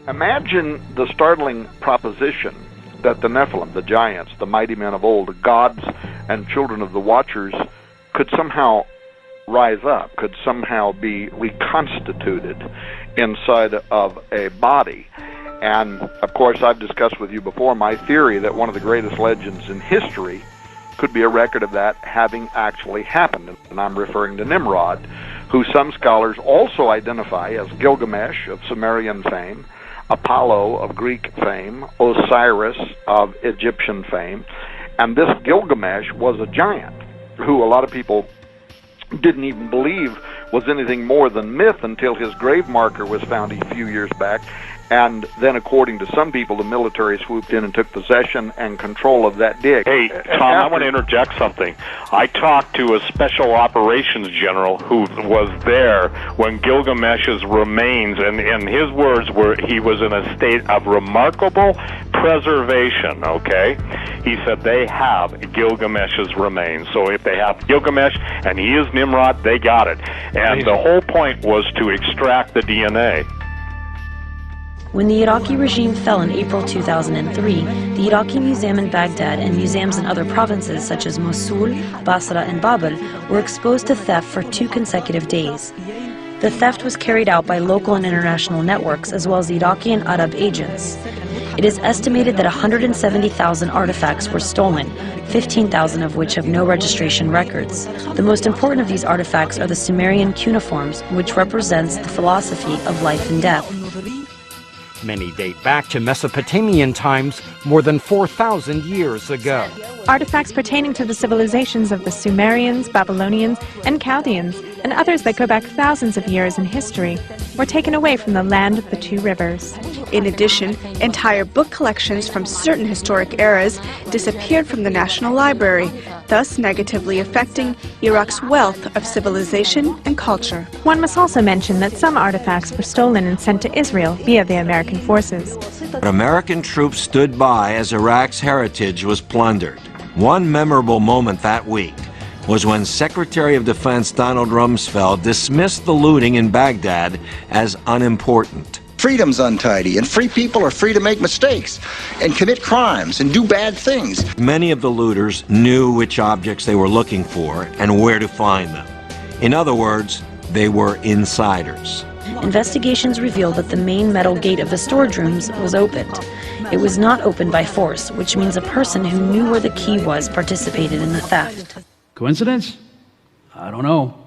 Imagine the startling proposition that the Nephilim, the giants, the mighty men of old, the gods and children of the Watchers, could somehow rise up, could somehow be reconstituted inside of a body. And, of course, I've discussed with you before my theory that one of the greatest legends in history could be a record of that having actually happened. And I'm referring to Nimrod, who some scholars also identify as Gilgamesh of Sumerian fame, Apollo of Greek fame, Osiris of Egyptian fame. And this Gilgamesh was a giant who a lot of people didn't even believe was anything more than myth until his grave marker was found a few years back. And then, according to some people, the military swooped in and took possession and control of that dig. Hey, Tom, I want to interject something. I talked to a special operations general who was there when Gilgamesh's remains, and his words were he was in a state of remarkable preservation, okay? He said they have Gilgamesh's remains. So if they have Gilgamesh and he is Nimrod, they got it. And the whole point was to extract the DNA. When the Iraqi regime fell in April 2003, the Iraqi Museum in Baghdad and museums in other provinces such as Mosul, Basra, and Babel were exposed to theft for 2 consecutive days. The theft was carried out by local and international networks as well as Iraqi and Arab agents. It is estimated that 170,000 artifacts were stolen, 15,000 of which have no registration records. The most important of these artifacts are the Sumerian cuneiforms, which represents the philosophy of life and death. Many date back to Mesopotamian times, more than 4,000 years ago. Artifacts pertaining to the civilizations of the Sumerians, Babylonians, and Chaldeans, and others that go back thousands of years in history, were taken away from the land of the 2 rivers. In addition, entire book collections from certain historic eras disappeared from the National Library, thus negatively affecting Iraq's wealth of civilization and culture. One must also mention that some artifacts were stolen and sent to Israel via the American forces. But American troops stood by as Iraq's heritage was plundered. One memorable moment that week was when Secretary of Defense Donald Rumsfeld dismissed the looting in Baghdad as unimportant. Freedom's untidy, and free people are free to make mistakes and commit crimes and do bad things. Many of the looters knew which objects they were looking for and where to find them. In other words, they were insiders. Investigations revealed that the main metal gate of the storage rooms was opened. It was not opened by force, which means a person who knew where the key was participated in the theft. Coincidence? I don't know.